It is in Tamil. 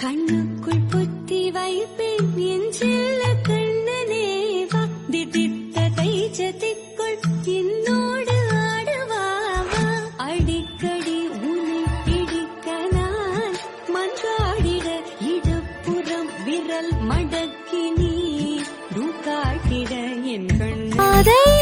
கண்ணுக்குள் பொத்தி வைப்பேன் என் செல்ல கண்ணனேவா திதித்த தைஜதிக்குள் என்னோடு ஆடுவாவா அடிக்கடி உன்னை பிடிக்க நான் மன்றாடிட இடப்புறம் விரல் மடக்கி நீ காட்டிட என் கண்ணை